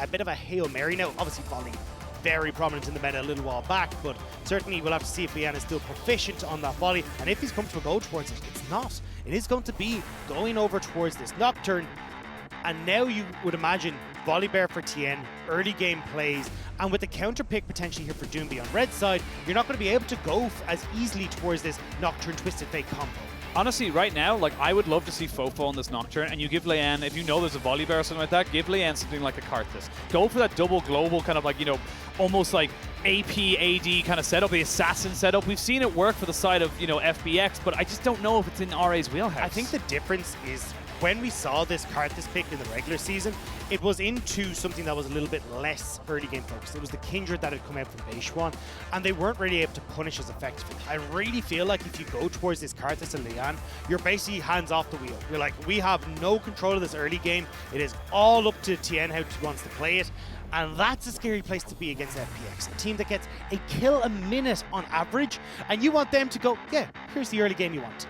a bit of a Hail Mary. Now, obviously, volley very prominent in the meta a little while back, but certainly we'll have to see if Leyan is still proficient on that volley, and if he's comfortable go towards it. It's not. It is going to be going over towards this Nocturne, and now you would imagine Volibear for Tien, early game plays, and with the counter pick potentially here for Doinb on red side, you're not going to be able to go as easily towards this Nocturne Twisted Fate combo. Honestly, right now, like, I would love to see FoFo on this Nocturne, and you give Leyan, if you know there's a Volibear or something like that, give Leyan something like a Karthus. Go for that double global kind of like, you know, almost like AP, AD kind of setup, the assassin setup. We've seen it work for the side of, you know, FPX, but I just don't know if it's in RA's wheelhouse. I think the difference is when we saw this Karthus pick in the regular season, it was into something that was a little bit less early game focused. It was the Kindred that had come out from Beichuan, and they weren't really able to punish as effectively. I really feel like if you go towards this Karthus and Leyan, you're basically hands off the wheel. You're like, we have no control of this early game. It is all up to Tien how he wants to play it. And that's a scary place to be against FPX, a team that gets a kill a minute on average, and you want them to go, yeah, here's the early game you wanted.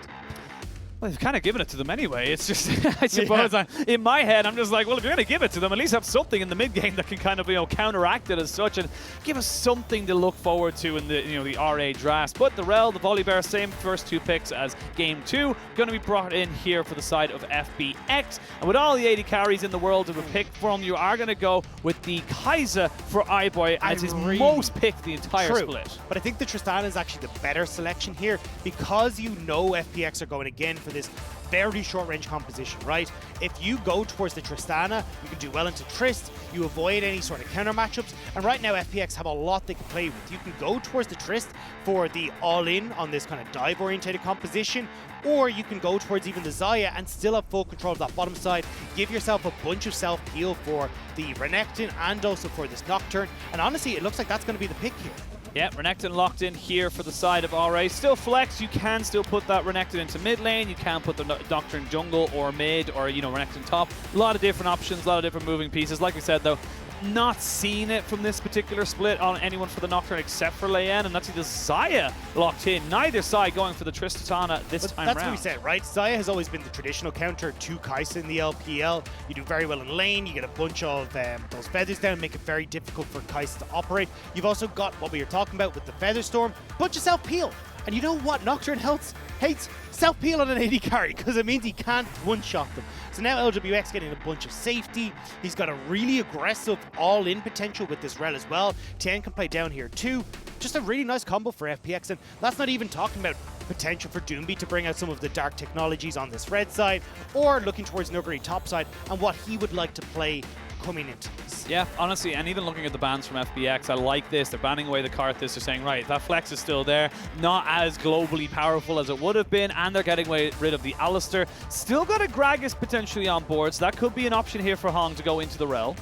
Well, they've kind of given it to them anyway. It's just, I suppose, in my head, I'm just like, well, if you're going to give it to them, at least have something in the mid game that can kind of, you know, counteract it as such and give us something to look forward to in the, you know, the RA draft. But the Rell, the Volibear, same first two picks as game 2, going to be brought in here for the side of FPX. And with all the 80 carries in the world of a pick from, you are going to go with the Kaisa for iBoy as his most pick the entire split. But I think the Tristana is actually the better selection here because you know FPX are going again for this very short range composition, right? If you go towards the Tristana, you can do well into Trist, you avoid any sort of counter matchups, and right now FPX have a lot they can play with. You can go towards the Trist for the all-in on this kind of dive-orientated composition, or you can go towards even the Xayah and still have full control of that bottom side, give yourself a bunch of self-heal for the Renekton and also for this Nocturne, and honestly, it looks like that's going to be the pick here. Yeah, Renekton locked in here for the side of RA. Still flex, you can still put that Renekton into mid lane, you can put the Nocturne jungle or mid or, you know, Renekton top. A lot of different options, a lot of different moving pieces. Like we said though, not seeing it from this particular split on anyone for the Nocturne except for Leyan, and that's the Xayah locked in. Neither side going for the Tristana this time that's round. What we said, right? Xayah has always been the traditional counter to Kaisa in the LPL. You do very well in lane, you get a bunch of those feathers down, make it very difficult for Kaisa to operate. You've also got what we were talking about with the Feather Storm, bunch of self-peel. And you know what Nocturne hates? Self-peel on an AD carry, because it means he can't one-shot them. So now Lwx getting a bunch of safety. He's got a really aggressive all-in potential with this Rell as well. Tien can play down here too. Just a really nice combo for FPX, and that's not even talking about potential for Doinb to bring out some of the dark technologies on this red side, or looking towards Nuguri top side and what he would like to play coming into this. Yeah, honestly, and even looking at the bans from FPX, I like this. They're banning away the Karthus. They're saying, right, that flex is still there, not as globally powerful as it would have been, and they're getting rid of the Alistair. Still got a Gragas potentially on board, so that could be an option here for Hong to go into the Rell.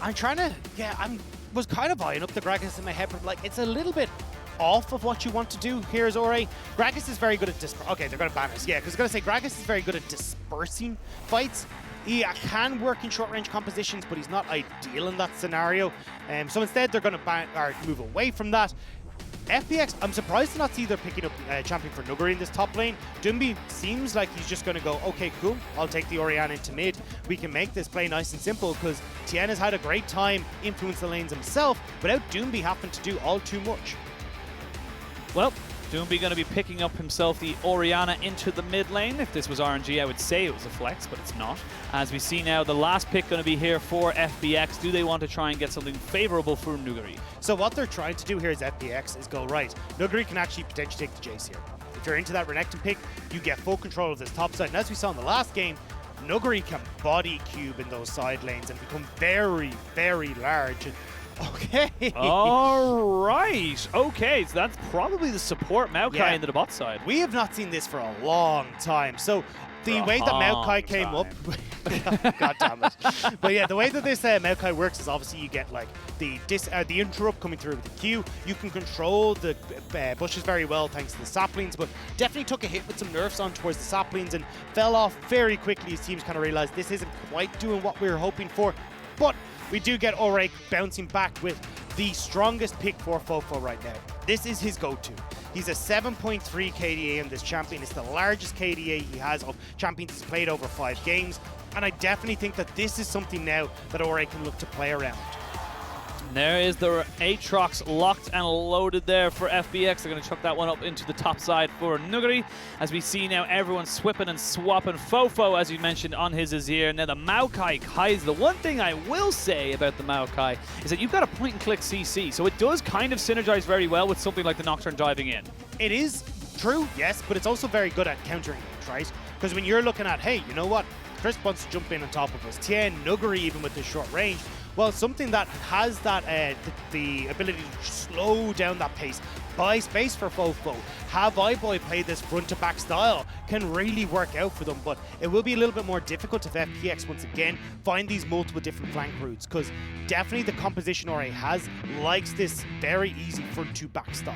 I'm trying to, was kind of eyeing up the Gragas in my head, but like, it's a little bit off of what you want to do here as RA. Gragas is very good at okay, they're going to ban us. Yeah, because I was going to say Gragas is very good at dispersing fights. He can work in short-range compositions, but he's not ideal in that scenario. So instead, they're going to ban or move away from that. FPX, I'm surprised to not see they're picking up champion for Nuguri in this top lane. Doinb seems like he's just going to go, okay, cool, I'll take the Orianna into mid. We can make this play nice and simple because Tien has had a great time influence the lanes himself without Doinb having to do all too much. Well, Doinb going to be picking up himself the Orianna into the mid lane. If this was RNG, I would say it was a flex, but it's not. As we see now, the last pick going to be here for FPX. Do they want to try and get something favorable for Nuguri? So what they're trying to do here as FPX is go, right, Nuguri can actually potentially take the Jace here. If you're into that Renekton pick, you get full control of this top side. And as we saw in the last game, Nuguri can body cube in those side lanes and become very, very large. Okay. All right. Okay, so that's probably the support Maokai into the bot side. We have not seen this for a long time. So the way that Maokai came up, God damn it. But yeah, the way that this Maokai works is obviously you get like the interrupt coming through with the Q. You can control the bushes very well thanks to the saplings, but definitely took a hit with some nerfs on towards the saplings and fell off very quickly as teams kind of realized this isn't quite doing what we were hoping for. But we do get Orek bouncing back with the strongest pick for FoFo right now. This is his go-to. He's a 7.3 KDA in this champion. It's the largest KDA he has of champions he's played over 5 games. And I definitely think that this is something now that Ore can look to play around. There is the Aatrox locked and loaded there for FPX. They're going to chuck that one up into the top side for Nuguri. As we see now, everyone swipping and swapping. FoFo, as you mentioned, on his Azir. Now the Maokai Kaisa. The one thing I will say about the Maokai is that you've got a point-and-click CC, so it does kind of synergize very well with something like the Nocturne diving in. It is true, yes, but it's also very good at countering it, right? Because when you're looking at, hey, you know what? Chris wants to jump in on top of us. Tien, Nuguri, even with this short range. Well, something that has that the ability to slow down that pace, buy space for FoFo, have iBoy play this front-to-back style can really work out for them, but it will be a little bit more difficult if FPX, once again, find these multiple different flank routes, because definitely the composition Ore has likes this very easy front-to-back style.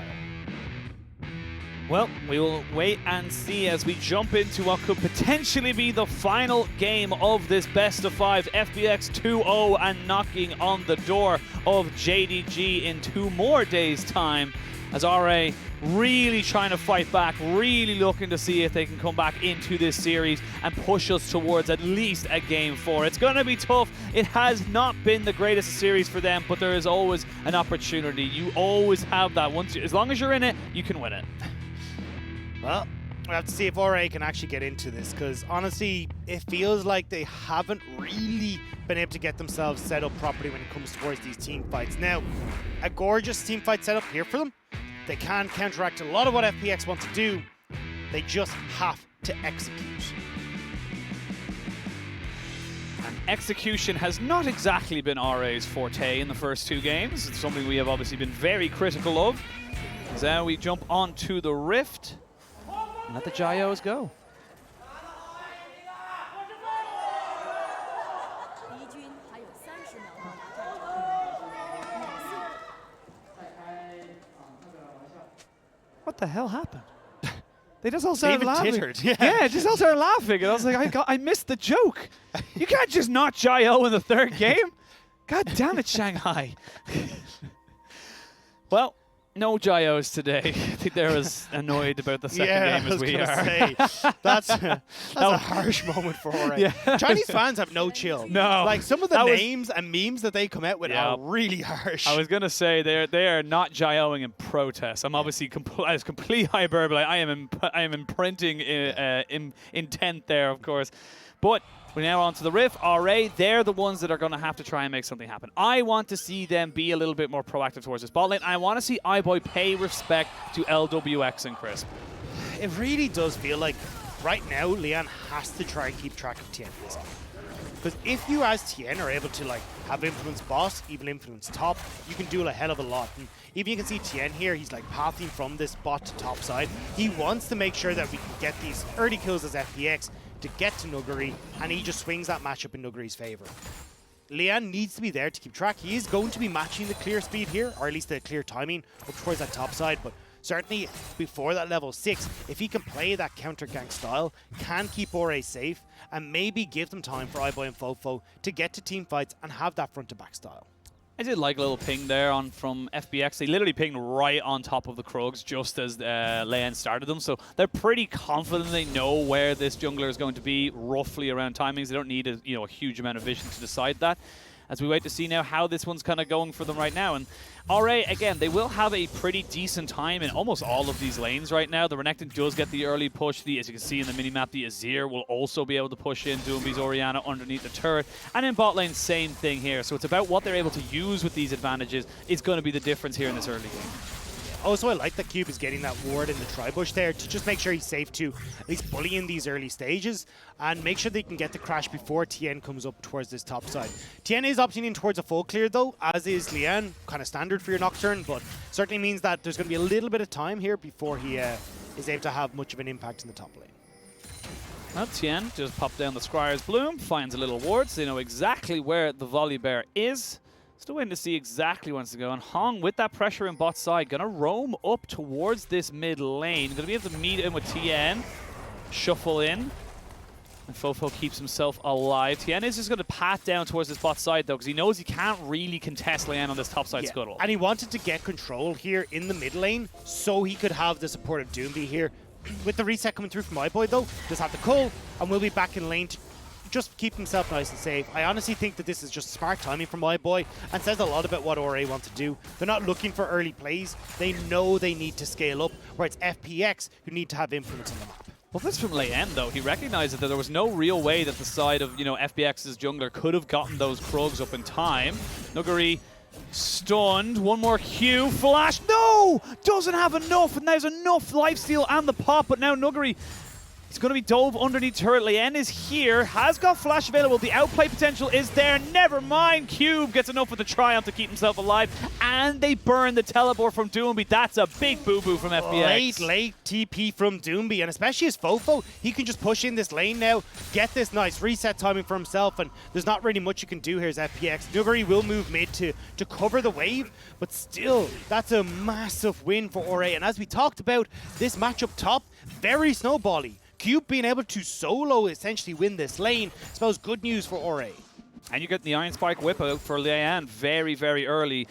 Well, we will wait and see as we jump into what could potentially be the final game of this best of 5. FPX 2-0 and knocking on the door of JDG in 2 more days' time, as RA really trying to fight back, really looking to see if they can come back into this series and push us towards at least a game 4. It's going to be tough. It has not been the greatest series for them, but there is always an opportunity. You always have that. As long as you're in it, you can win it. Well, we have to see if Ore can actually get into this, because honestly, it feels like they haven't really been able to get themselves set up properly when it comes towards these team fights. Now, a gorgeous team fight setup here for them. They can counteract a lot of what FPX want to do. They just have to execute. And execution has not exactly been RA's forte in the first 2 games. It's something we have obviously been very critical of. So now we jump onto the Rift. And let the Xayahs go. What the hell happened? They just all started laughing. Tittered, yeah. Yeah, just all started laughing. And I was like, I missed the joke. You can't just not Xayah in the 3rd game. God damn it, Shanghai. Well, no Xayahs today. I think they're as annoyed about the second game as we are. That's a harsh moment for Ore. Yeah. Chinese fans have no chill. No. Like, some of the names and memes that they come out with are really harsh. I was going to say they are not Xayahing in protest. I'm obviously as complete hyperbole. I am imprinting intent there, of course. But we're now on to the Rift. RA, they're the ones that are going to have to try and make something happen. I want to see them be a little bit more proactive towards this bot lane. I want to see iBoy pay respect to Lwx and Crisp. It really does feel like right now Leyan has to try and keep track of Tien. Because if you as Tien are able to like have influence boss, even influence top, you can do a hell of a lot. And even you can see Tien here, he's like pathing from this bot to top side. He wants to make sure that we can get these early kills as FPX to get to Nuguri, and he just swings that matchup in Nuguri's favor. Leyan needs to be there to keep track. He is going to be matching the clear speed here, or at least the clear timing up towards that top side, but certainly before that level 6, if he can play that counter gank style, can keep Ore safe, and maybe give them time for iBoy and FoFo to get to team fights and have that front-to-back style. I did like a little ping there from FPX. They literally pinged right on top of the Krugs just as Leyan started them. So they're pretty confident they know where this jungler is going to be roughly around timings. They don't need a huge amount of vision to decide that. As we wait to see now how this one's kind of going for them right now. And RA, again, they will have a pretty decent time in almost all of these lanes right now. The Renekton does get the early push. As you can see in the minimap, the Azir will also be able to push in Doinb Orianna underneath the turret. And in bot lane, same thing here. So it's about what they're able to use with these advantages is going to be the difference here in this early game. Also, I like that Cube is getting that ward in the tri-bush there to just make sure he's safe to at least bully in these early stages and make sure they can get the crash before Tien comes up towards this top side. Tien is opting in towards a full clear though, as is Leyan, kind of standard for your Nocturne, but certainly means that there's going to be a little bit of time here before he is able to have much of an impact in the top lane. Well, Tien just popped down the Scryer's Bloom, finds a little ward, so they know exactly where the Volibear is. Still waiting to see exactly where it's going to go. And Hong, with that pressure in bot side, going to roam up towards this mid lane. Going to be able to meet in with Tien. Shuffle in. And FoFo keeps himself alive. Tien is just going to pat down towards this bot side, though, because he knows he can't really contest Leyan on this top side scuttle. And he wanted to get control here in the mid lane so he could have the support of Doinb here. With the reset coming through from iBoy, though, just have the cull, and we'll be back in lane to just keep himself nice and safe. I honestly think that this is just smart timing from iBoy and says a lot about what RA want to do. They're not looking for early plays. They know they need to scale up, where it's FPX who need to have influence on the map. Well, this from Leyan, though. He recognized that there was no real way that the side of, FPX's jungler could have gotten those Krugs up in time. Nuguri stunned. One more Q. Flash. No! Doesn't have enough. And there's enough lifesteal and the pop. But now Nuguri, he's going to be dove underneath turret. Leyan is here. Has got flash available. The outplay potential is there. Never mind. Cube gets enough with the Triumph to keep himself alive. And they burn the teleport from Doinb. That's a big boo-boo from FPX. Late TP from Doinb. And especially as FoFo, he can just push in this lane now, get this nice reset timing for himself. And there's not really much you can do here as FPX. Nuguri will move mid to cover the wave. But still, that's a massive win for RA. And as we talked about, this match up top, very snowbally. Cube being able to solo essentially win this lane spells good news for RA. And you get the Iron Spike whip out for Leyan very, very early.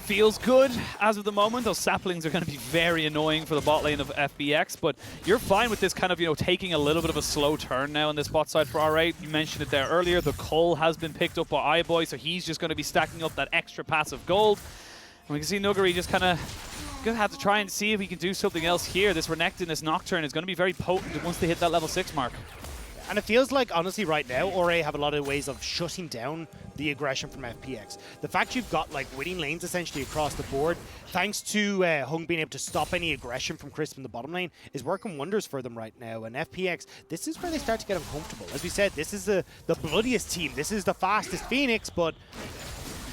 Feels good as of the moment. Those saplings are going to be very annoying for the bot lane of FPX, but you're fine with this kind of, taking a little bit of a slow turn now on this bot side for RA. You mentioned it there earlier. The Cull has been picked up by iBoy, so he's just going to be stacking up that extra passive gold. And we can see Nuguri just kind of gonna have to try and see if he can do something else here. This Renekton, this Nocturne is going to be very potent once they hit that level 6 mark. And it feels like, honestly, right now, RA have a lot of ways of shutting down the aggression from FPX. The fact you've got, winning lanes essentially across the board, thanks to Hung being able to stop any aggression from Crisp in the bottom lane, is working wonders for them right now. And FPX, this is where they start to get uncomfortable. As we said, this is the bloodiest team. This is the fastest Phoenix, but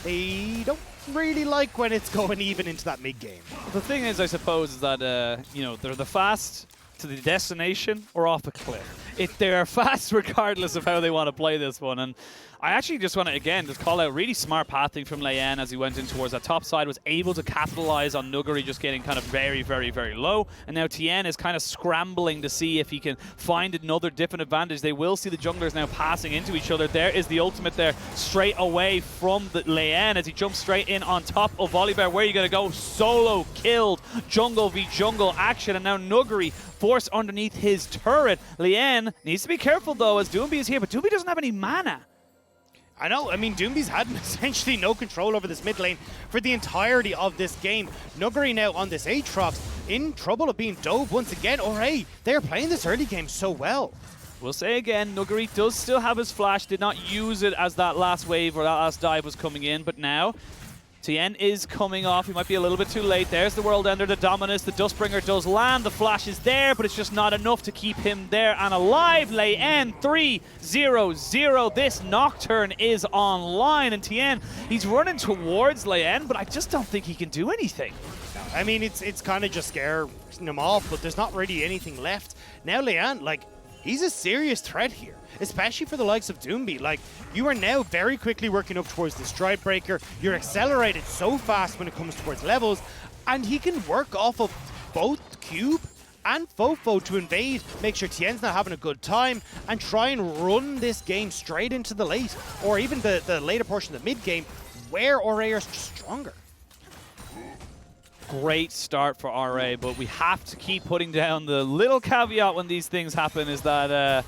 they don't really like when it's going even into that mid-game. The thing is, I suppose, is that, they're the fast to the destination or off a cliff. They're fast regardless of how they want to play this one. And I actually just want to, again, just call out really smart pathing from Leyan as he went in towards that top side, was able to capitalize on Nuguri just getting kind of very, very, very low. And now Tien is kind of scrambling to see if he can find another different advantage. They will see the junglers now passing into each other. There is the ultimate there straight away from the Leyan as he jumps straight in on top of Volibear. Where are you going to go? Solo killed. Jungle v jungle action. And now Nuguri forced underneath his turret. Leyan needs to be careful though as Doinb is here, but Doinb doesn't have any mana. I know, Doinb's had essentially no control over this mid lane for the entirety of this game. Nuguri now on this Aatrox in trouble of being dove once again. RA, they're playing this early game so well. We'll say again, Nuguri does still have his flash, did not use it as that last wave or that last dive was coming in, but now Tien is coming off. He might be a little bit too late. There's the World Ender, the Dominus. The Dustbringer does land. The flash is there, but it's just not enough to keep him there and alive. Leyan 3-0-0. This Nocturne is online, and Tien, he's running towards Leyan, but I just don't think he can do anything. It's kind of just scaring him off, but there's not really anything left. Now Leyan, he's a serious threat here, especially for the likes of Doinb. You are now very quickly working up towards the Stride Breaker. You're accelerated so fast when it comes towards levels, and he can work off of both Cube and FoFo to invade, make sure Tien's not having a good time, and try and run this game straight into the late, or even the later portion of the mid-game, where RA are stronger. Great start for RA, but we have to keep putting down the little caveat when these things happen is that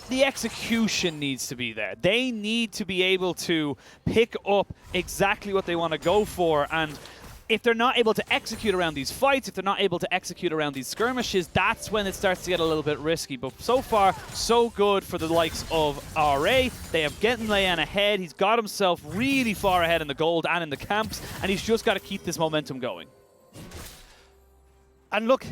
the execution needs to be there. They need to be able to pick up exactly what they want to go for, and if they're not able to execute around these fights, if they're not able to execute around these skirmishes, that's when it starts to get a little bit risky. But so far, so good for the likes of RA. They have gotten Leyan ahead. He's got himself really far ahead in the gold and in the camps, and he's just got to keep this momentum going. And look,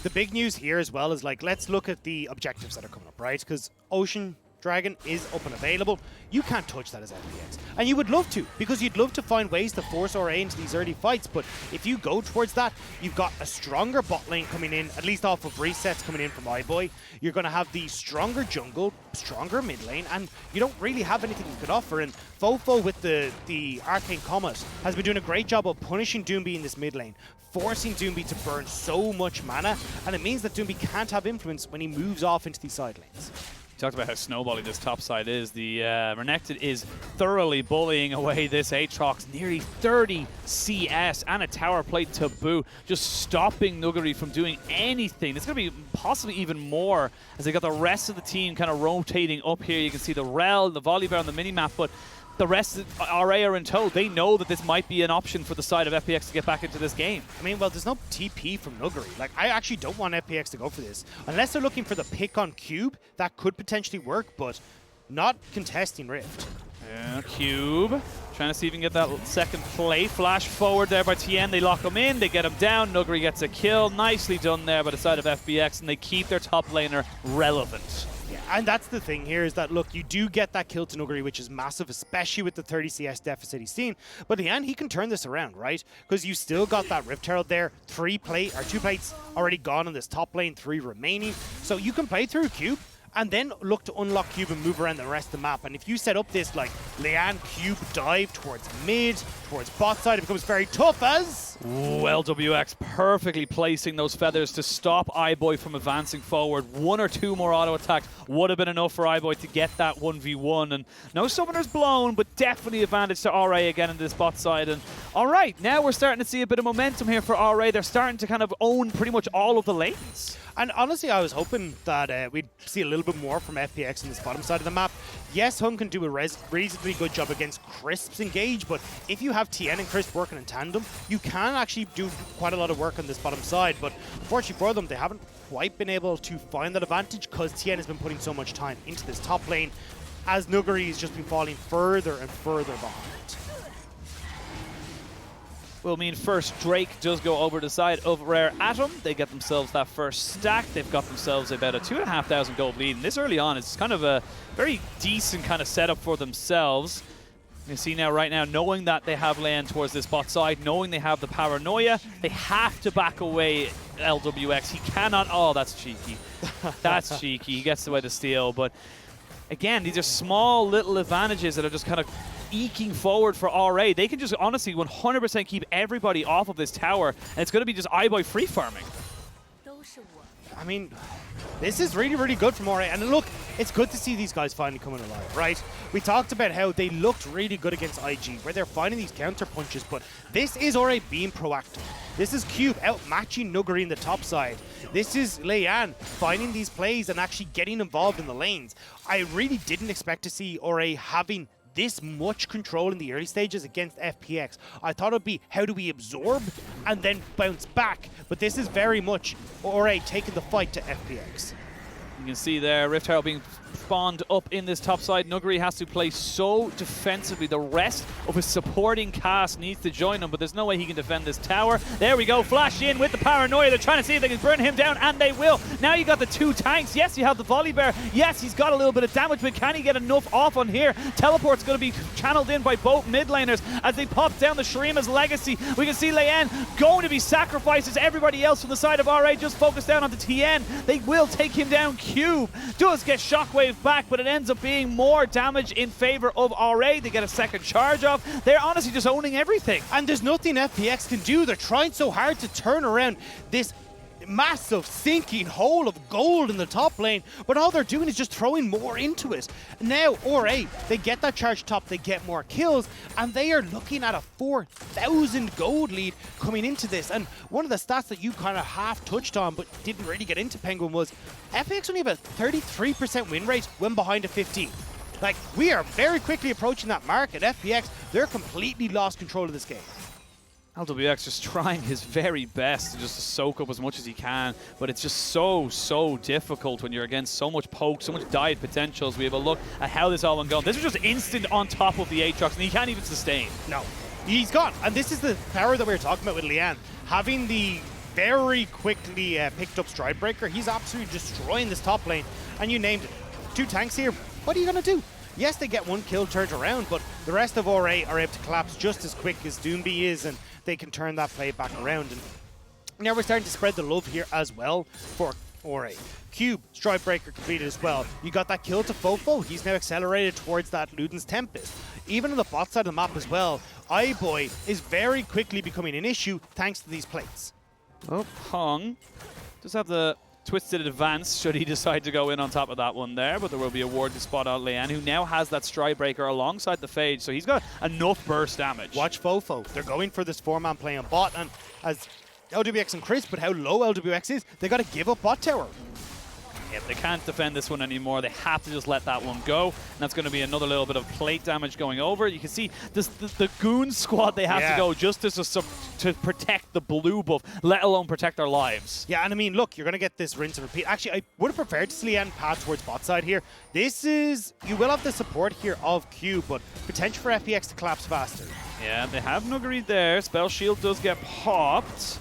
the big news here as well is let's look at the objectives that are coming up, right? Because Ocean Dragon is up and available. You can't touch that as FPX. And you would love to, because you'd love to find ways to force RA into these early fights. But if you go towards that, you've got a stronger bot lane coming in, at least off of resets coming in from iBoy. You're going to have the stronger jungle, stronger mid lane, and you don't really have anything you could offer. And FoFo with the Arcane Comet has been doing a great job of punishing Doinb in this mid lane, forcing Doinb to burn so much mana, and it means that Doinb can't have influence when he moves off into these side lanes. Talked about how snowbally this top side is. The Renekton is thoroughly bullying away this Aatrox, nearly 30 CS and a tower plate to boot, just stopping Nuguri from doing anything. It's going to be possibly even more as they got the rest of the team kind of rotating up here. You can see the Rell, the Volibear on the minimap, but the rest of RA are in tow. They know that this might be an option for the side of FPX to get back into this game. I mean, well, there's no TP from Nuguri. Like, I actually don't want FPX to go for this. Unless they're looking for the pick on Cube, that could potentially work, but not contesting Rift. Yeah, Cube trying to see if he can get that second play. Flash forward there by TN. They lock him in. They get him down. Nuguri gets a kill. Nicely done there by the side of FPX, and they keep their top laner relevant. Yeah, and that's the thing here is that, look, you do get that kill to Nuguri, which is massive, especially with the 30 CS deficit he's seen. But in the end, he can turn this around, right? Because you still got that Rift Herald there, 2 plates already gone on this top lane, 3 remaining. So you can play through Cube and then look to unlock Cube and move around the rest of the map. And if you set up this, like, Leyan Cube dive towards mid, towards bot side, it becomes very tough as... Ooh, Lwx perfectly placing those feathers to stop iBoy from advancing forward. 1 or 2 more auto attacks would have been enough for iBoy to get that 1v1. And no summoners blown, but definitely advantage to RA again in this bot side. And all right, now we're starting to see a bit of momentum here for RA. They're starting to kind of own pretty much all of the lanes. And honestly, I was hoping that we'd see a little bit more from FPX on this bottom side of the map. Yes, Hun can do a reasonably good job against Crisp's engage, but if you have TN and Crisp working in tandem, you can actually do quite a lot of work on this bottom side. But unfortunately for them, they haven't quite been able to find that advantage because TN has been putting so much time into this top lane as Nuguri has just been falling further and further behind. Will mean first Drake does go over the side of Rare Atom. They get themselves that first stack. They've got themselves about a 2,500 gold lead. And this early on is kind of a very decent kind of setup for themselves. You see now, right now, knowing that they have Leyan towards this bot side, knowing they have the paranoia, they have to back away Lwx. He cannot, oh, that's cheeky. That's cheeky. He gets away the steal. But again, these are small little advantages that are just kind of eking forward for RA. They can just honestly 100% keep everybody off of this tower, and it's going to be just iBoy free farming. I mean, this is really, really good from RA. And look, it's good to see these guys finally coming alive, right? We talked about how they looked really good against IG, where they're finding these counter punches, but this is RA being proactive. This is Cube outmatching Nuguri in the top side. This is Leyan finding these plays and actually getting involved in the lanes. I really didn't expect to see RA having this much control in the early stages against FPX. I thought it'd be how do we absorb and then bounce back, but this is very much RA taking the fight to FPX. You can see there Rift Herald being spawned up in this top side. Nuguri has to play so defensively. The rest of his supporting cast needs to join him, but there's no way he can defend this tower. There we go, flash in with the paranoia. They're trying to see if they can burn him down, and they will. Now you got the 2 tanks. Yes, you have the Volibear. Yes, he's got a little bit of damage, but can he get enough off on here? Teleport's going to be channeled in by both mid laners as they pop down the Shurima's legacy. We can see Leyan going to be sacrificed as everybody else from the side of RA just focus down on the TN. They will take him down. Cube does get shockwave back, but it ends up being more damage in favor of RA. They get a second charge off. They're honestly just owning everything. And there's nothing FPX can do. They're trying so hard to turn around this massive sinking hole of gold in the top lane, but all they're doing is just throwing more into it. Now, RA, they get that charge top, they get more kills, and they are looking at a 4,000 gold lead coming into this. And one of the stats that you kind of half touched on, but didn't really get into, Penguin, was FPX only have a 33% win rate when behind a 15. Like, we are very quickly approaching that mark at FPX. They're completely lost control of this game. Lwx just trying his very best to just soak up as much as he can, but it's just so difficult when you're against so much poke, so much dive potentials. We have a look at how this all went going. This was just instant on top of the Aatrox, and he can't even sustain. No, he's gone. And this is the power that we were talking about with Leyan. Having the very quickly picked up Stride Breaker, he's absolutely destroying this top lane. And you named it. 2 tanks here. What are you going to do? Yes, they get 1 kill turned around, but the rest of RA are able to collapse just as quick as Doinb is, and they can turn that play back around. And now we're starting to spread the love here as well for RA. Cube, Stride Breaker completed as well. You got that kill to FoFo. He's now accelerated towards that Luden's Tempest. Even on the bot side of the map as well, iBoy is very quickly becoming an issue thanks to these plates. Oh, Hong does have the twisted advance should he decide to go in on top of that one there, but there will be a ward to spot out Leyan, who now has that Stride Breaker alongside the Phage, so he's got enough burst damage. Watch FoFo. They're going for this 4-man play on bot, and as LWX and Chris, but how low LWX is, they got to give up bot tower. Yeah, they can't defend this one anymore. They have to just let that one go. And that's going to be another little bit of plate damage going over. You can see this, the goon squad they have to go just to protect the blue buff, let alone protect their lives. Yeah, and I mean, look, you're going to get this rinse and repeat. Actually, I would have preferred to see Leyan path towards bot side here. This is, you will have the support here of Q, but potential for FPX to collapse faster. Yeah, they have Nuguri there. Spell Shield does get popped.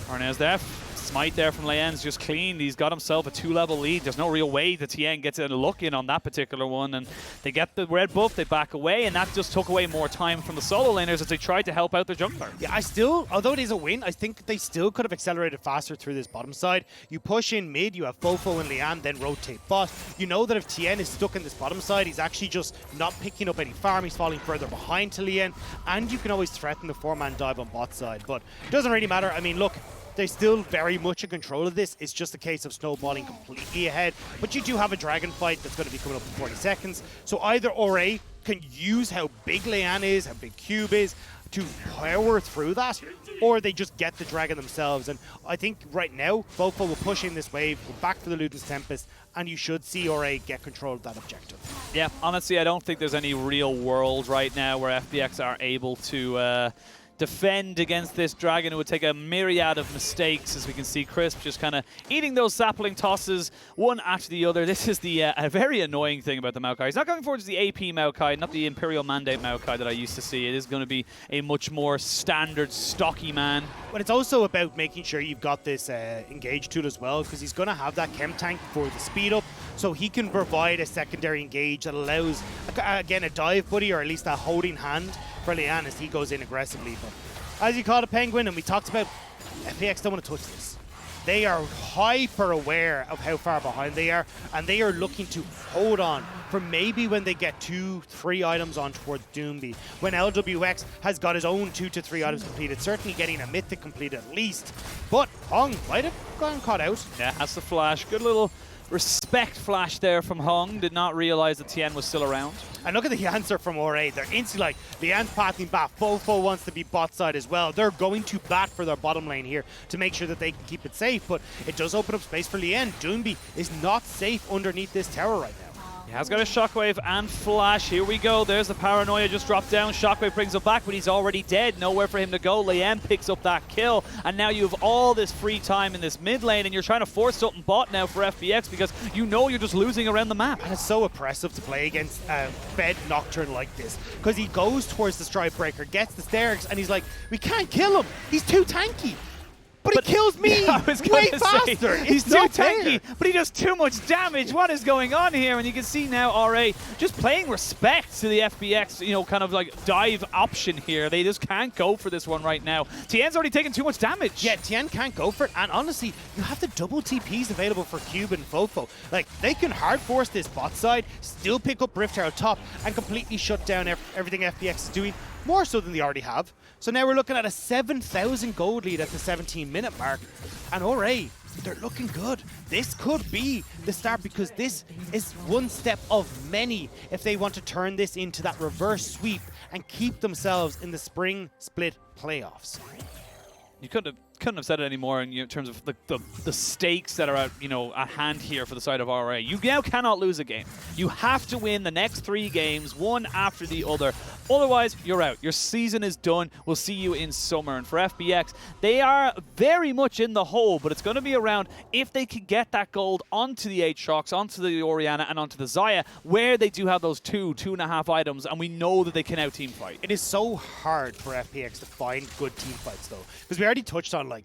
Arnez there. Smite there from Leyan's just clean. He's got himself a 2-level lead. There's no real way that Tien gets a look in on that particular one. And they get the red buff, they back away, and that just took away more time from the solo laners as they tried to help out their jungler. Yeah, I still, although it is a win, I think they still could have accelerated faster through this bottom side. You push in mid, you have FoFo and Leyan, then rotate bot. You know that if Tien is stuck in this bottom side, he's actually just not picking up any farm. He's falling further behind to Leyan, and you can always threaten the 4-man dive on bot side. But it doesn't really matter. I mean, look, they're still very much in control of this. It's just a case of snowballing completely ahead. But you do have a dragon fight that's going to be coming up in 40 seconds. So either Ore can use how big Leyan is, how big Cube is, to power through that, or they just get the dragon themselves. And I think right now, FoFo will push in this wave, go back for the Luden's Tempest, and you should see Ore get control of that objective. Yeah, honestly, I don't think there's any real world right now where FPX are able to defend against this dragon. It would take a myriad of mistakes, as we can see Crisp just kind of eating those sapling tosses one after the other. This is the a very annoying thing about the Maokai. He's not going forward to the AP Maokai, not the Imperial Mandate Maokai that I used to see. It is going to be a much more standard, stocky man. But it's also about making sure you've got this engage tool as well, because he's going to have that chem tank for the speed up, so he can provide a secondary engage that allows, again, a dive buddy, or at least a holding hand for Leyan as he goes in aggressively. But as you call it, Penguin, and we talked about, FPX don't want to touch this. They are hyper aware of how far behind they are, and they are looking to hold on for maybe when they get 2-3 items on towards Doinb. When Lwx has got his own 2 to 3 items completed, certainly getting a mythic complete at least. But Hong might have gotten caught out. Yeah, that's the flash. Good little respect flash there from Hong. Did not realize that Tien was still around. And look at the answer from Ore. They're instantly like, Leyan's pathing back. FoFo wants to be bot side as well. They're going to bat for their bottom lane here to make sure that they can keep it safe, but it does open up space for Leyan. Doinb is not safe underneath this tower right now. He has got a Shockwave and Flash. Here we go. There's the Paranoia just dropped down. Shockwave brings him back, but he's already dead. Nowhere for him to go. Leyan picks up that kill, and now you have all this free time in this mid lane, and you're trying to force something bot now for FPX because you know you're just losing around the map. And it's so oppressive to play against fed Nocturne like this, because he goes towards the Stride Breaker, gets the stairs, and he's like, we can't kill him. He's too tanky. But he kills me way faster. He's too tanky, but he does too much damage. What is going on here? And you can see now RA just playing respect to the FPX, you know, kind of like dive option here. They just can't go for this one right now. Tien's already taken too much damage. Yeah, Tien can't go for it. And honestly, you have the double TPs available for Cube and FoFo. Like, they can hard force this bot side, still pick up Rift Herald top, and completely shut down everything FPX is doing, more so than they already have. So now we're looking at a 7,000 gold lead at the 17-minute mark. And Ore, they're looking good. This could be the start, because this is one step of many if they want to turn this into that reverse sweep and keep themselves in the spring split playoffs. You couldn't have said it anymore in terms of the stakes that are at hand here for the side of RA. You now cannot lose a game. You have to win the next 3 games, one after the other. Otherwise, you're out. Your season is done. We'll see you in summer. And for FPX, they are very much in the hole, but it's going to be around if they can get that gold onto the Aatrox, onto the Orianna, and onto the Xayah, where they do have those 2.5 items, and we know that they can out-team fight. It is so hard for FPX to find good team fights, though, because we already touched on, like,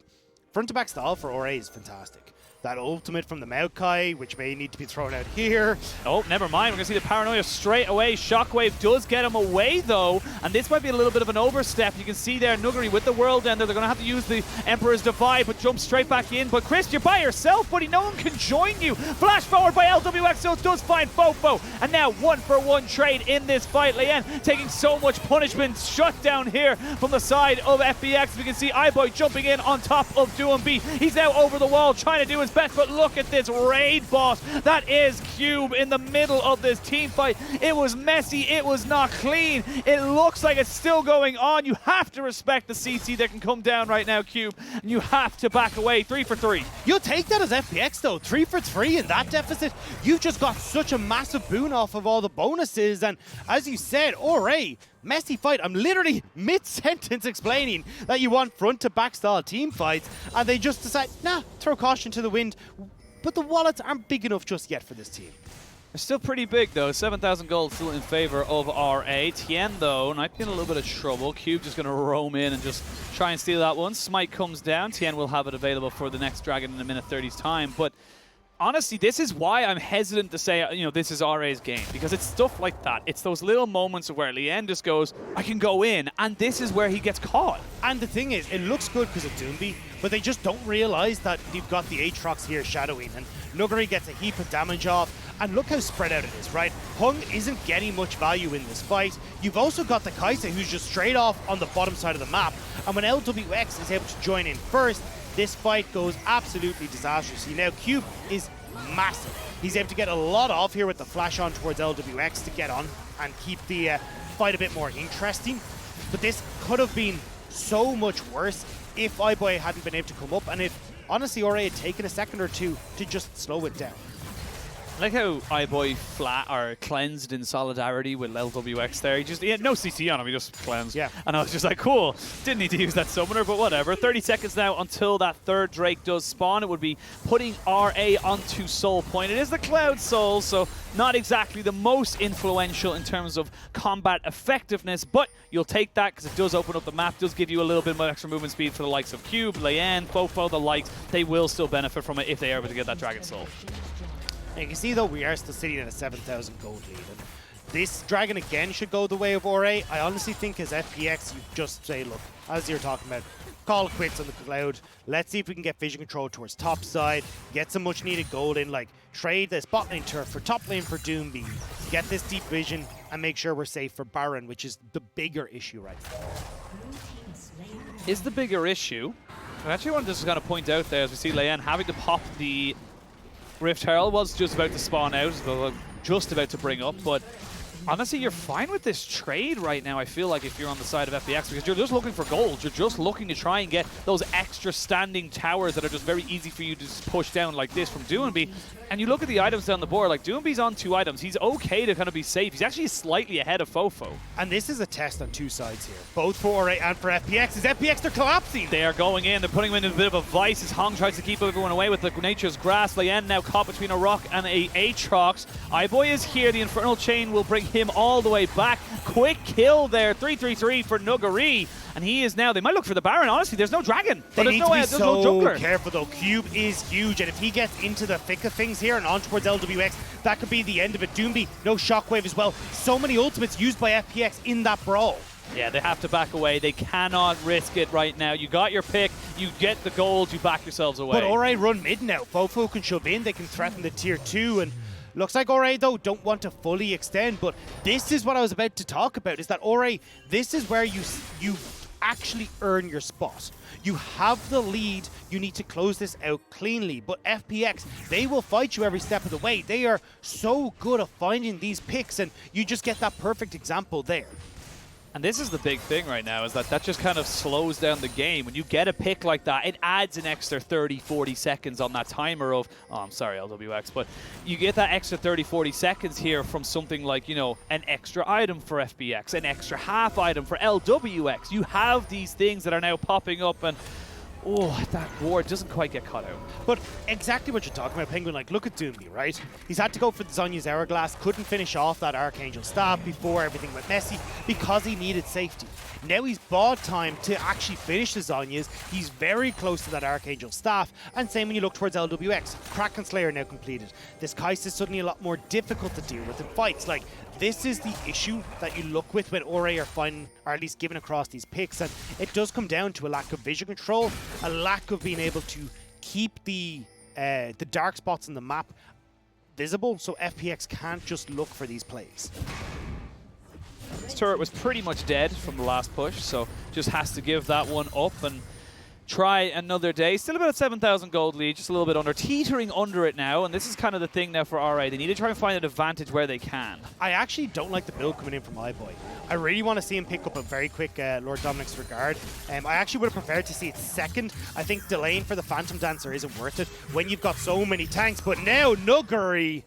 front-to-back style for Ore is fantastic. That ultimate from the Maokai, which may need to be thrown out here. Oh, never mind. We're going to see the Paranoia straight away. Shockwave does get him away, though. And this might be a little bit of an overstep. You can see there, Nuguri with the World Ender. They're going to have to use the Emperor's Divide, but jump straight back in. But Chris, you're by yourself, buddy. No one can join you. Flash forward by Lwx, so it does find FoFo. And now 1-for-1 trade in this fight. Leyan taking so much punishment. Shut down here from the side of FPX. We can see iBoy jumping in on top of Doinb. He's now over the wall trying to do his best, but look at this raid boss. That is Cube in the middle of this team fight. It was messy. It was not clean. It looks like it's still going on. You have to respect the CC that can come down right now, Cube. And you have to back away. 3 for 3. You'll take that as FPX, though. 3 for 3 in that deficit. You've just got such a massive boon off of all the bonuses. And as you said, RA, messy fight. I'm literally mid-sentence explaining that you want front-to-back style team fights, and they just decide, nah, throw caution to the wind. But the wallets aren't big enough just yet for this team. They're still pretty big, though. 7,000 gold still in favor of RA. Tien, though, might be in a little bit of trouble. Cube just going to roam in and just try and steal that one. Smite comes down. Tien will have it available for the next Dragon in a minute 30's time. But honestly, this is why I'm hesitant to say, you know, this is RA's game, because it's stuff like that. It's those little moments where Leyan just goes, I can go in, and this is where he gets caught. And the thing is, it looks good because of Doinb, but they just don't realize that you've got the Aatrox here shadowing, and Nuguri gets a heap of damage off, and look how spread out it is, right? Hung isn't getting much value in this fight. You've also got the Kaisa, who's just straight off on the bottom side of the map, and when Lwx is able to join in first, this fight goes absolutely disastrously. Now, Cube is massive. He's able to get a lot off here with the flash on towards Lwx to get on and keep the fight a bit more interesting. But this could have been so much worse if iBoy hadn't been able to come up, and if, honestly, RA had taken a second or two to just slow it down. I like how iBoy flat or cleansed in solidarity with Lwx there. He had no CC on him, he just cleansed. Yeah. And I was just like, cool. Didn't need to use that summoner, but whatever. 30 seconds now until that third Drake does spawn. It would be putting RA onto Soul Point. It is the Cloud Soul, so not exactly the most influential in terms of combat effectiveness, but you'll take that because it does open up the map, does give you a little bit more extra movement speed for the likes of Cube, Leyan, FoFo, the likes. They will still benefit from it if they are able to get that Dragon Soul. And you can see, though, we are still sitting at a 7,000 gold lead. And this Dragon, again, should go the way of RA. I honestly think as FPX, you just say, look, as you're talking about, call it quits on the Cloud. Let's see if we can get vision control towards top side, get some much-needed gold in, like trade this bot lane turf for top lane for Doinb, get this deep vision, and make sure we're safe for Baron, which is the bigger issue right now. Is the bigger issue. I actually wanted to just kind of point out there, as we see Leyan having to pop the Rift Herald was just about to spawn out, just about to bring up, but honestly, you're fine with this trade right now, I feel like, if you're on the side of FPX, because you're just looking for gold. You're just looking to try and get those extra standing towers that are just very easy for you to just push down like this from Doinb. And you look at the items down the board, like Doinb's on 2 items. He's okay to kind of be safe. He's actually slightly ahead of FoFo. And this is a test on 2 sides here, both for RA and for FPX. Is FPX, they're collapsing. They are going in. They're putting him in a bit of a vice as Hong tries to keep everyone away with the Nature's Grass. Leyan now caught between a rock and a Aatrox. iBoy is here. The Infernal Chain will bring him all the way back. Quick kill there. 3-3-3 for Nuguri. And he is now, they might look for the Baron, honestly. There's no dragon. They need to be there's no jungler. Careful, though. Cube is huge, and if he gets into the thick of things here and on towards Lwx, that could be the end of it. Doinb, no shockwave as well. So many ultimates used by FPX in that brawl. Yeah, they have to back away. They cannot risk it right now. You got your pick. You get the gold. You back yourselves away. But RA run mid now. FoFo can shove in. They can threaten the tier 2, and looks like RA, though, don't want to fully extend, but this is what I was about to talk about, is that RA, this is where you actually earn your spot. You have the lead, you need to close this out cleanly, but FPX, they will fight you every step of the way. They are so good at finding these picks, and you just get that perfect example there. And this is the big thing right now, is that just kind of slows down the game. When you get a pick like that, it adds an extra 30, 40 seconds on that timer of, oh, I'm sorry, Lwx, but you get that extra 30, 40 seconds here from something like, you know, an extra item for FPX, an extra half item for Lwx. You have these things that are now popping up, and Oh, that ward doesn't quite get cut out. But exactly what you're talking about, Penguin. Like, look at Doinb, right? He's had to go for the Zhonya's Hourglass, couldn't finish off that Archangel Staff before everything went messy because he needed safety. Now he's bought time to actually finish the Zhonya's. He's very close to that Archangel Staff. And same when you look towards Lwx. Kraken Slayer now completed. This Kaisa is suddenly a lot more difficult to deal with in fights. Like, this is the issue that you look with when Ore are finding, or at least given across these picks, and it does come down to a lack of vision control, a lack of being able to keep the dark spots on the map visible, so FPX can't just look for these plays. This turret was pretty much dead from the last push, so just has to give that one up and try another day. Still about 7,000 gold lead, just a little bit under, teetering under it now, and this is kind of the thing now for RA. They need to try and find an advantage where they can. I actually don't like the build coming in from iBoy. I really want to see him pick up a very quick Lord Dominic's Regard. I actually would have preferred to see it second. I think delaying for the Phantom Dancer isn't worth it when you've got so many tanks, but now Nuguri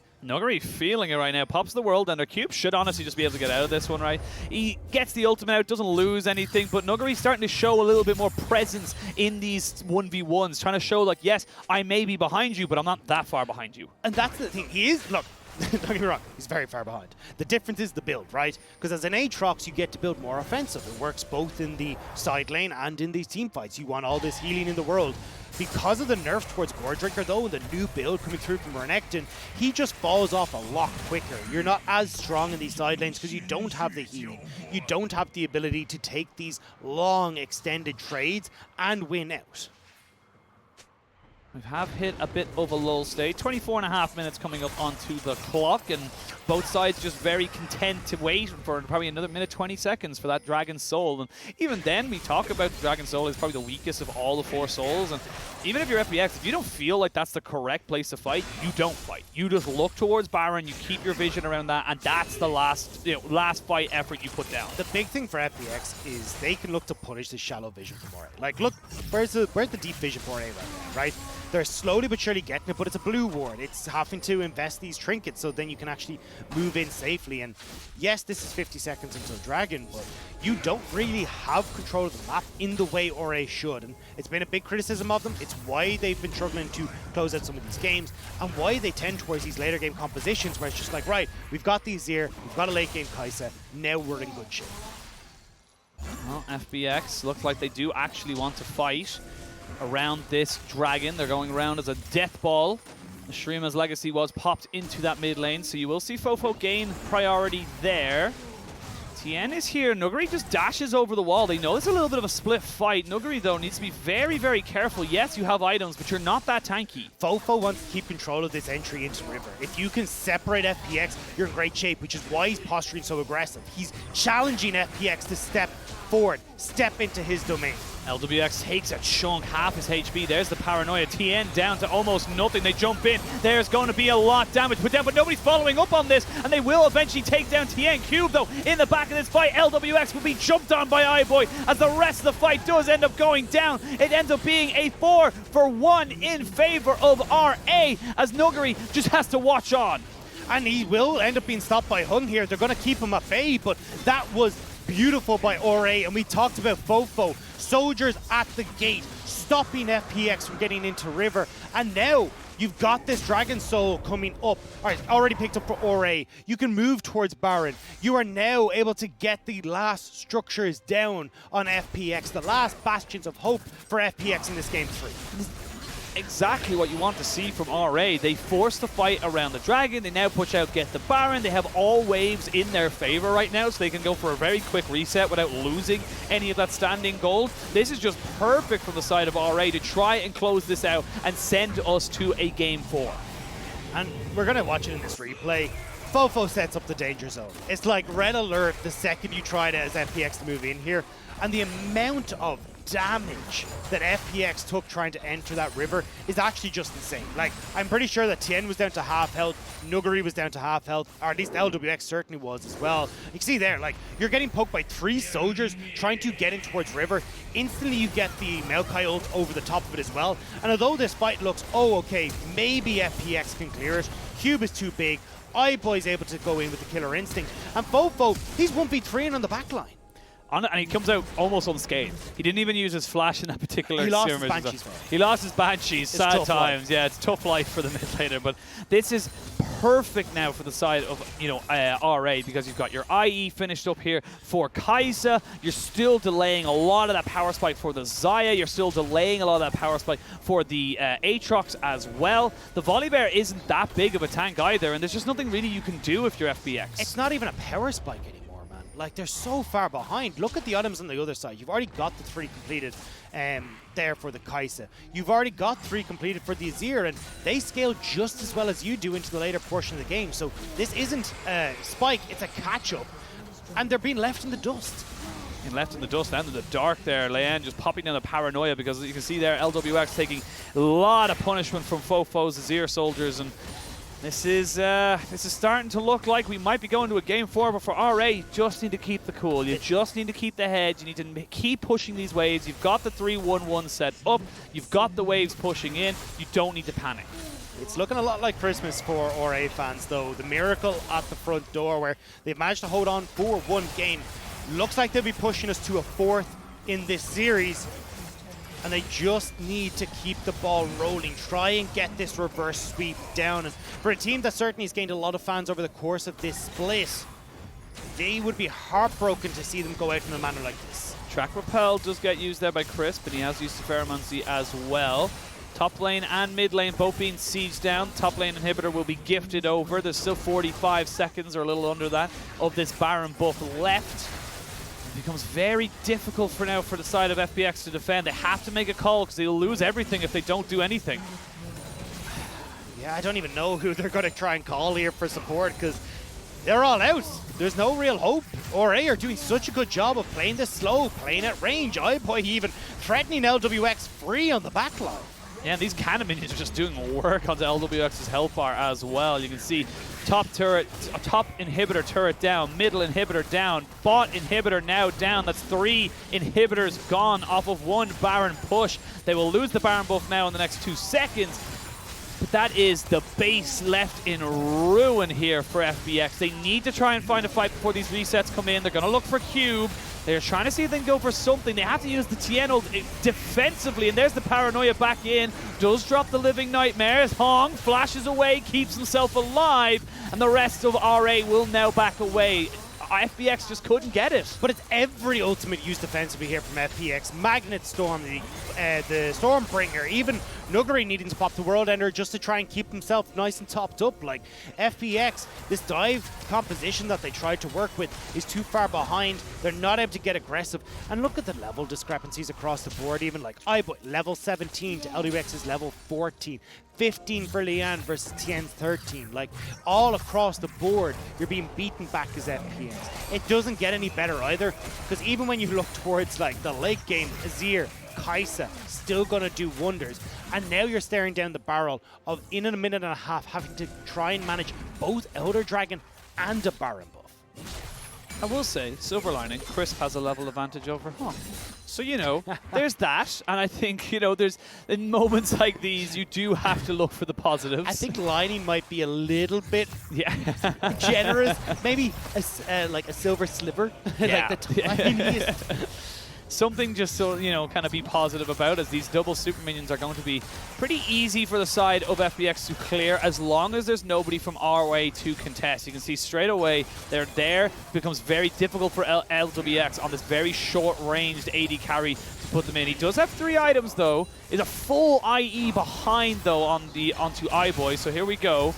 feeling it right now. Pops the world, and their cube should honestly just be able to get out of this one, right? He gets the ultimate out, doesn't lose anything, but Nuguri's starting to show a little bit more presence in these 1v1s, trying to show, like, yes, I may be behind you, but I'm not that far behind you. And that's the thing. He is, look, don't get me wrong, he's very far behind. The difference is the build, right? Because as an Aatrox, you get to build more offensive. It works both in the side lane and in these team fights. You want all this healing in the world. Because of the nerf towards Goredrinker, though, the new build coming through from Renekton, he just falls off a lot quicker. You're not as strong in these side lanes because you don't have the healing. You don't have the ability to take these long, extended trades and win out. We have hit a bit of a lull state. 24.5 minutes coming up onto the clock, and both sides just very content to wait for probably another minute 20 seconds for that Dragon Soul. And even then, we talk about the Dragon Soul is probably the weakest of all the 4 souls. And even if you're FPX, if you don't feel like that's the correct place to fight, you don't fight. You just look towards Baron, you keep your vision around that, and that's the last fight effort you put down. The big thing for FPX is they can look to punish the shallow vision from Ore. Like, look, where's the deep vision for Ore right now, right? They're slowly but surely getting it, but it's a blue ward. It's having to invest these trinkets so then you can actually move in safely. And yes, this is 50 seconds until Dragon, but you don't really have control of the map in the way Ore should. And it's been a big criticism of them. It's why they've been struggling to close out some of these games and why they tend towards these later game compositions where it's just like, right, we've got these here, we've got a late game Kaisa, now we're in good shape. Well, FPX looks like they do actually want to fight around this Dragon. They're going around as a death ball. Shrima's legacy was popped into that mid lane, so you will see FoFo gain priority there. Tien is here. Nuguri just dashes over the wall. They know it's a little bit of a split fight. Nuguri, though, needs to be very, very careful. Yes, you have items, but you're not that tanky. FoFo wants to keep control of this entry into River. If you can separate FPX, you're in great shape, which is why he's posturing so aggressive. He's challenging FPX to step forward, step into his domain. Lwx takes a chunk, half his HP. There's the paranoia. Tien down to almost nothing. They jump in. There's going to be a lot of damage put down, but nobody's following up on this, and they will eventually take down Tien. Cube, though, in the back of this fight. Lwx will be jumped on by iBoy as the rest of the fight does end up going down. It ends up being a 4-for-1 in favor of RA as Nuguri just has to watch on. And he will end up being stopped by Hun here. They're going to keep him at bay, but that was beautiful by Ore, and we talked about FoFo. Soldiers at the gate, stopping FPX from getting into River, and now you've got this Dragon Soul coming up. All right, already picked up for Ore. You can move towards Baron. You are now able to get the last structures down on FPX, the last bastions of hope for FPX in this game 3. Exactly what you want to see from RA. They force the fight around the Dragon. They now push out, get the Baron. They have all waves in their favor right now, so they can go for a very quick reset without losing any of that standing gold. This is just perfect from the side of RA to try and close this out and send us to a game 4. And we're going to watch it in this replay. FoFo sets up the danger zone. It's like red alert the second you try to, as FPX, to move in here. And the amount of damage that FPX took trying to enter that river is actually just insane. Like, I'm pretty sure that Tien was down to half health, Nuguri was down to half health, or at least Lwx certainly was as well. You can see there, like, you're getting poked by 3 soldiers trying to get in towards river. Instantly you get the Maokai ult over the top of it as well. And although this fight looks, oh, okay, maybe FPX can clear it, Cube is too big, iBoy's able to go in with the killer instinct, and FoFo, he's 1v3 on the back line. And he comes out almost unscathed. He didn't even use his flash in that particular He lost his skirmish. Banshees. He lost his Banshees. Sad times. Life. Yeah, it's tough life for the mid laner. But this is perfect now for the side of RA, because you've got your IE finished up here for Kaisa. You're still delaying a lot of that power spike for the Xayah. You're still delaying a lot of that power spike for the Aatrox as well. The Volibear isn't that big of a tank either, and there's just nothing really you can do if you're FPX. It's not even a power spike anymore. Like, they're so far behind. Look at the items on the other side. You've already got the 3 completed there for the Kaisa. You've already got 3 completed for the Azir, and they scale just as well as you do into the later portion of the game. So this isn't a spike, it's a catch-up. And they're being left in the dust. And left in the dust and in the dark there. Leyan just popping down the paranoia, because as you can see there, Lwx taking a lot of punishment from FoFo's Azir soldiers, and this is starting to look like we might be going to a game 4, but for RA, you just need to keep the cool. You just need to keep the heads. You need to keep pushing these waves. You've got the 3-1-1 set up. You've got the waves pushing in. You don't need to panic. It's looking a lot like Christmas for RA fans, though. The miracle at the front door, where they've managed to hold on for 1 game. Looks like they'll be pushing us to a 4th in this series. And they just need to keep the ball rolling, try and get this reverse sweep down. And for a team that certainly has gained a lot of fans over the course of this split, they would be heartbroken to see them go out in a manner like this. Track Repel does get used there by Chris, but he has used Pheromancy as well. Top lane and mid lane both being sieged down. Top lane inhibitor will be gifted over. There's still 45 seconds or a little under that of this Baron buff left. It becomes very difficult for now for the side of FPX to defend. They have to make a call, because they'll lose everything if they don't do anything. Yeah, I don't even know who they're going to try and call here for support, because they're all out. There's no real hope. RA are doing such a good job of playing this slow, playing at range. iBoy even threatening Lwx free on the backline. Yeah, and these cannon minions are just doing work onto Lwx's health bar as well. You can see top inhibitor turret down, middle inhibitor down, bot inhibitor now down. That's 3 inhibitors gone off of 1 Baron push. They will lose the Baron buff now in the next 2 seconds. But that is the base left in ruin here for FPX. They need to try and find a fight before these resets come in. They're going to look for Cube. They're trying to see if they can go for something. They have to use the Tien ult defensively, and there's the paranoia back in. Does drop the Living Nightmares. Hong flashes away, keeps himself alive, and the rest of RA will now back away. FPX just couldn't get it. But it's every ultimate used defensively here from FPX. Magnet Storm, the Stormbringer, even Nuguri needing to pop the World Ender just to try and keep himself nice and topped up. Like, FPX, this dive composition that they tried to work with is too far behind. They're not able to get aggressive. And look at the level discrepancies across the board. Even like iBoy, level 17 to Lwx's level 14. 15 for Leyan versus Tien's 13. Like, all across the board, you're being beaten back as FPX. It doesn't get any better either, because even when you look towards like the late game, Azir, Kaisa, still gonna do wonders. And now you're staring down the barrel of, in a minute and a half, having to try and manage both Elder Dragon and a Baron buff. I will say, silver lining, Chris has a level advantage over Hong. So, you know, there's that. And I think, you know, there's in moments like these, you do have to look for the positives. I think lining might be a little bit generous. Maybe like a silver sliver, like the tiniest. Something just so, you know, kind of be positive about, as these double super minions are going to be pretty easy for the side of FPX to clear, as long as there's nobody from our way to contest. You can see straight away they're there. It becomes very difficult for Lwx on this very short-ranged AD carry to put them in. He does have 3 items, though. Is a full IE behind, though, onto iBoy. So here we go.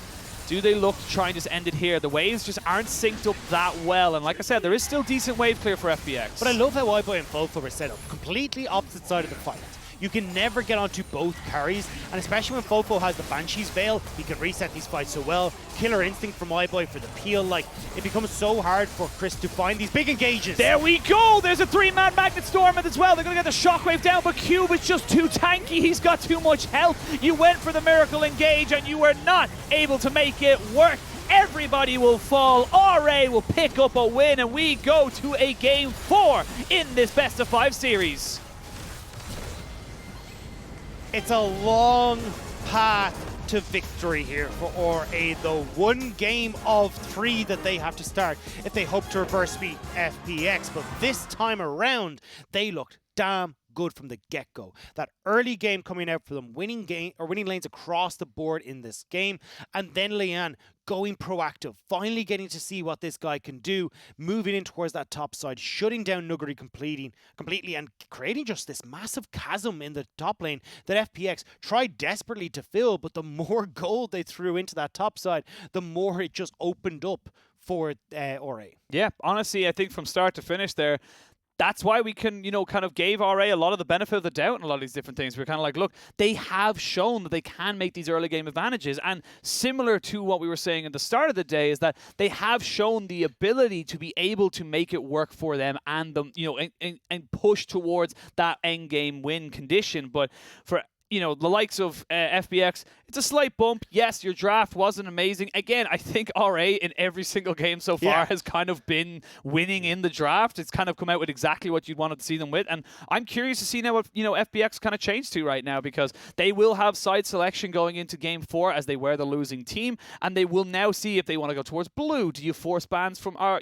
Do they look to try and just end it here? The waves just aren't synced up that well, and like I said, there is still decent wave clear for FPX. But I love how iBoy and FoFo were set up. Completely opposite side of the fight. You can never get onto both carries, and especially when FoFo has the Banshee's Veil, he can reset these fights so well. Killer instinct from iBoy for the peel. Like, it becomes so hard for Chris to find these big engages. There we go! There's a 3-man Magnet Storm as well. They're going to get the Shockwave down, but Cube is just too tanky. He's got too much health. You went for the Miracle Engage, and you were not able to make it work. Everybody will fall. RA will pick up a win, and we go to a Game 4 in this best-of-5 series. It's a long path to victory here for RA, though. 1 game of 3 that they have to start if they hope to reverse beat FPX. But this time around, they looked damn good from the get-go. That early game coming out for them, winning lanes across the board in this game, and then Leyan going proactive, finally getting to see what this guy can do, moving in towards that top side, shutting down Nuguri completely and creating just this massive chasm in the top lane that FPX tried desperately to fill, but the more gold they threw into that top side, the more it just opened up for RA. Yeah, honestly, I think from start to finish there, that's why we can, kind of gave RA a lot of the benefit of the doubt in a lot of these different things. We're kind of like, look, they have shown that they can make these early game advantages. And similar to what we were saying at the start of the day is that they have shown the ability to be able to make it work for them and them, and push towards that end game win condition. But for the likes of FPX, it's a slight bump. Yes, your draft wasn't amazing. Again, I think RA in every single game so far has kind of been winning in the draft. It's kind of come out with exactly what you'd wanted to see them with. And I'm curious to see now what, FPX kind of changed to right now, because they will have side selection going into game 4 as they were the losing team. And they will now see if they want to go towards blue. Do you force bans from RA?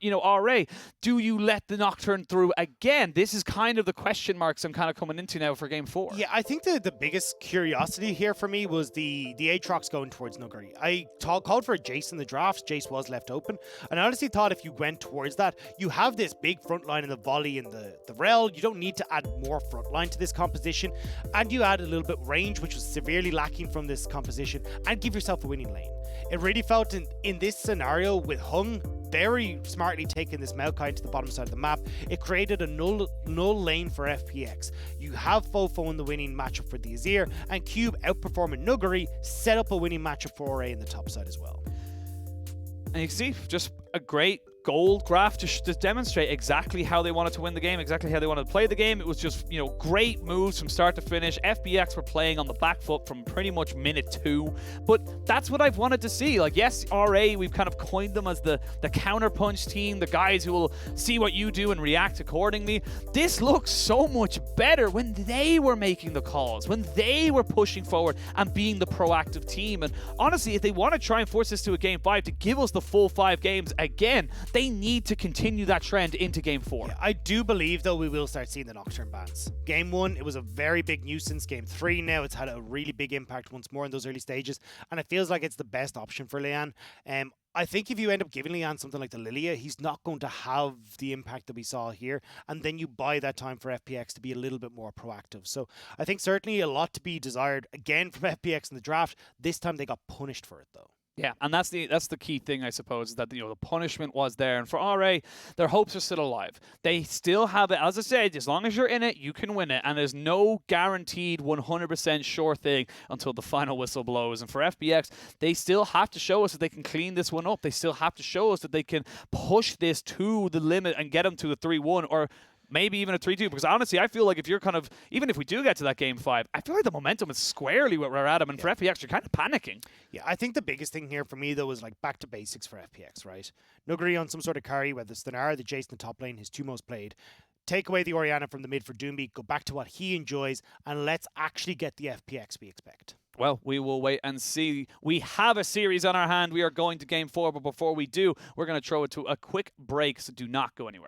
Do you let the Nocturne through again? This is kind of the question marks I'm kind of coming into now for game 4. Yeah, I think the biggest curiosity here for me was the Aatrox going towards Nuguri. I called for a Jace in the draft. Jace was left open. And I honestly thought if you went towards that, you have this big front line in the volley and the Rell. You don't need to add more front line to this composition. And you add a little bit range, which was severely lacking from this composition, and give yourself a winning lane. It really felt in this scenario with Hung very smartly taking this Maokai to the bottom side of the map, it created a null lane for FPX. You have FoFo in the winning matchup for the Azir, and Cube outperforming Nuguri set up a winning matchup for RA in the top side as well. And you can see just a great gold graph to demonstrate exactly how they wanted to win the game, exactly how they wanted to play the game. It was just, great moves from start to finish. FPX were playing on the back foot from pretty much minute 2, but that's what I've wanted to see. Like, yes, RA, we've kind of coined them as the counterpunch team, the guys who will see what you do and react accordingly. This looks so much better when they were making the calls, when they were pushing forward and being the proactive team. And honestly, if they want to try and force this to a game 5 to give us the full 5 games again, they need to continue that trend into game 4. Yeah, I do believe, though, we will start seeing the Nocturne bans. Game 1, it was a very big nuisance. Game 3 now, it's had a really big impact once more in those early stages, and it feels like it's the best option for Leyan. I think if you end up giving Leyan something like the Lilia, he's not going to have the impact that we saw here, and then you buy that time for FPX to be a little bit more proactive. So I think certainly a lot to be desired, again, from FPX in the draft. This time they got punished for it, though. Yeah, and that's the key thing, I suppose, is that the punishment was there. And for RA, their hopes are still alive. They still have it. As I said, as long as you're in it, you can win it. And there's no guaranteed 100% sure thing until the final whistle blows. And for FPX, they still have to show us that they can clean this one up. They still have to show us that they can push this to the limit and get them to a 3-1 or maybe even a 3-2, because honestly, I feel like if you're even if we do get to that game 5, I feel like the momentum is squarely where we're at, and for FPX, you're kind of panicking. Yeah, I think the biggest thing here for me, though, is like back to basics for FPX, right? Nuguri on some sort of carry, whether it's the Nara, the Jace in the top lane, his 2 most played. Take away the Orianna from the mid for Doinb, go back to what he enjoys, and let's actually get the FPX we expect. Well, we will wait and see. We have a series on our hand. We are going to game 4, but before we do, we're going to throw it to a quick break, so do not go anywhere.